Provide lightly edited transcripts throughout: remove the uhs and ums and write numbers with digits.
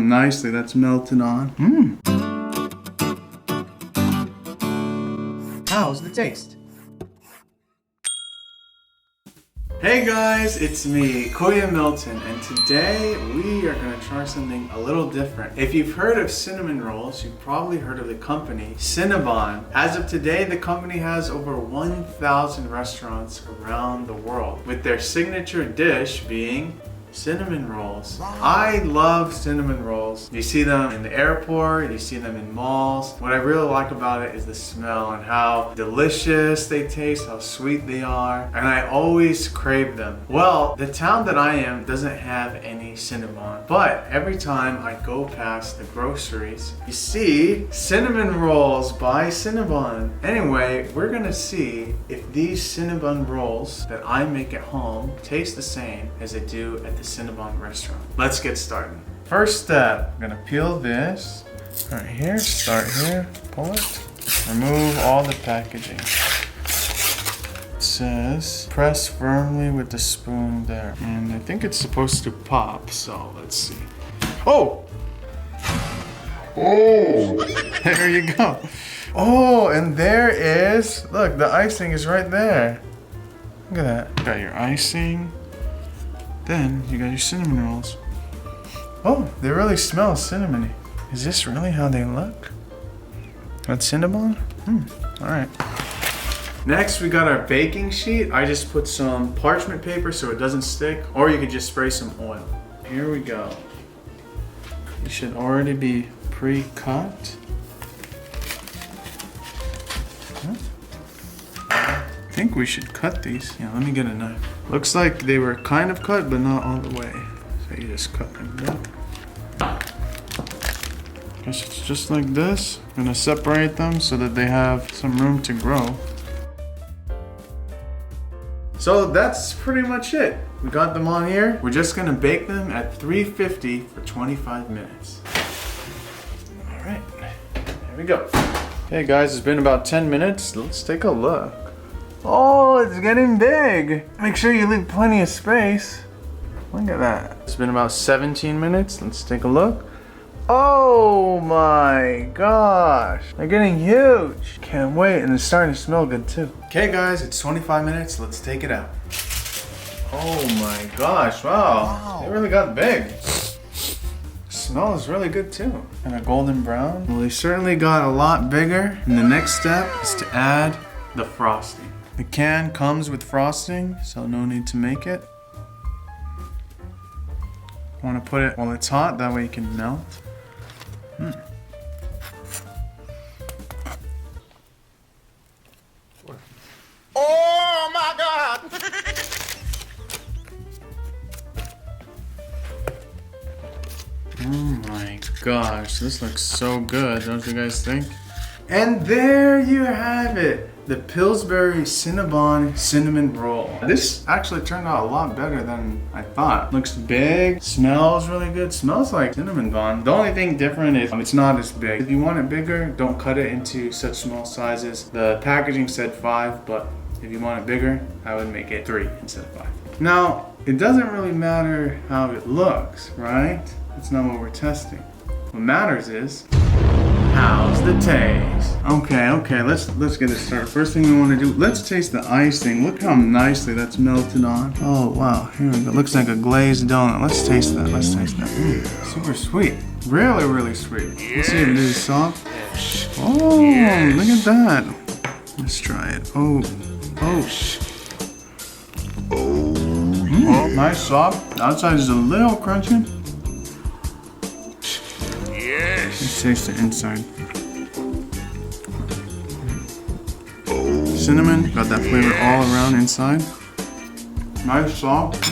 nicely that's melted on. How's the taste? Hey guys, it's me, Kuya Milton, and today we are going to try something a little different. If you've heard of cinnamon rolls, you've probably heard of the company CINNABON. As of today, the company has over 1,000 restaurants around the world, with their signature dish being cinnamon rolls. Wow. I love cinnamon rolls. You see them in the airport, you see them in malls. What I really like about it is the smell and how delicious they taste, how sweet they are, and I always crave them. Well, the town that I am doesn't have any Cinnabon, but every time I go past the groceries, you see cinnamon rolls by Cinnabon. Anyway, we're gonna see if these Cinnabon rolls that I make at home taste the same as they do at the Cinnabon restaurant. Let's get started. First step, I'm gonna peel this right here, start here, pull it, remove all the packaging. It says press firmly with the spoon there, and I think it's supposed to pop, so let's see. Oh! There you go. Oh, and there is, look, the icing is right there. Look at that. Got your icing. Then you got your cinnamon rolls. Oh, they really smell cinnamony. Is this really how they look? That's Cinnabon? Alright. Next, we got our baking sheet. I just put some parchment paper so it doesn't stick, or you could just spray some oil. Here we go. It should already be pre-cut. I think we should cut these. Yeah, let me get a knife. Looks like they were kind of cut, but not all the way. So you just cut like that. Guess it's just like this. I'm gonna separate them so that they have some room to grow. So that's pretty much it. We got them on here. We're just gonna bake them at 350 for 25 minutes. All right, here we go. Hey guys, it's been about 10 minutes. Let's take a look. Oh, it's getting big. Make sure you leave plenty of space. Look at that. It's been about 17 minutes. Let's take a look. Oh my gosh. They're getting huge. Can't wait, and it's starting to smell good too. Okay guys, it's 25 minutes. Let's take it out. Oh my gosh, wow. They really got big. Smells really good too. And a golden brown. Well, they certainly got a lot bigger. And the next step is to add the frosting. The can comes with frosting, so no need to make it. I want to put it while it's hot, that way it can melt. Oh my God! Oh my gosh, this looks so good, don't you guys think? And there you have it, the Pillsbury Cinnabon cinnamon roll. This actually turned out a lot better than I thought. Looks big, smells really good, smells like cinnamon bun. The only thing different is it's not as big. If you want it bigger, don't cut it into such small sizes. The packaging said 5, but if you want it bigger, I would make it 3 instead of 5. Now, it doesn't really matter how it looks, right? That's not what we're testing. What matters is, how's the taste? Okay, let's get it started. First thing we want to do, let's taste the icing. Look how nicely that's melted on. Oh wow, here we go. Looks like a glazed donut. Let's taste that. Super sweet. Really, really sweet. Let's see if it is soft. Oh, look at that. Let's try it. Oh. Nice soft. The outside is a little crunchy. Let's taste the inside. Cinnamon, got that flavor all around inside. Nice soft.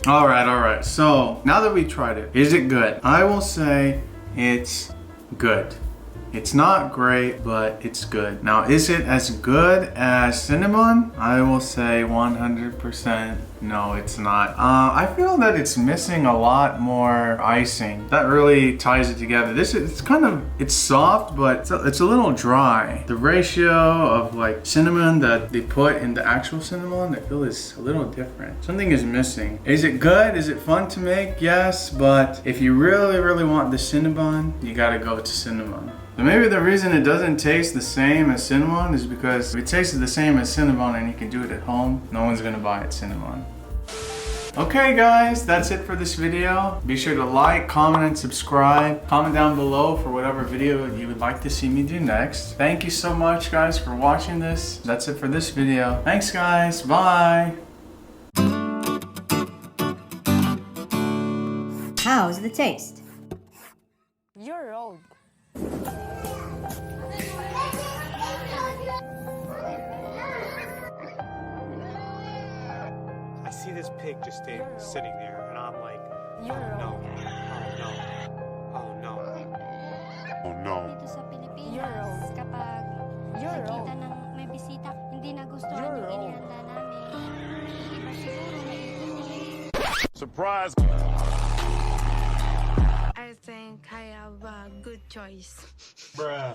All right. So now that we tried it, is it good? I will say it's good. It's not great, but it's good. Now, is it as good as cinnamon? I will say 100% no, it's not. I feel that it's missing a lot more icing. That really ties it together. It's soft, but it's a little dry. The ratio of like cinnamon that they put in the actual cinnamon, I feel is a little different. Something is missing. Is it good? Is it fun to make? Yes, but if you really, really want the Cinnabon, you gotta go to cinnamon. So maybe the reason it doesn't taste the same as cinnamon is because if it tasted the same as cinnamon and you can do it at home, no one's gonna buy it cinnamon. Okay guys, that's it for this video. Be sure to like, comment, and subscribe. Comment down below for whatever video you would like to see me do next. Thank you so much guys for watching this. That's it for this video. Thanks guys, bye! How's the taste? You're old. I see this pig just sitting there, and I'm like, You're no, old. oh no, Oh no. Dito sa Pilipinas, You're old. kapag You're nakita old. ng may bisita, hindi nagustuhan You're yung old. inihanda namin. Iba siguro may Surprise! I think I have a good choice. Bruh.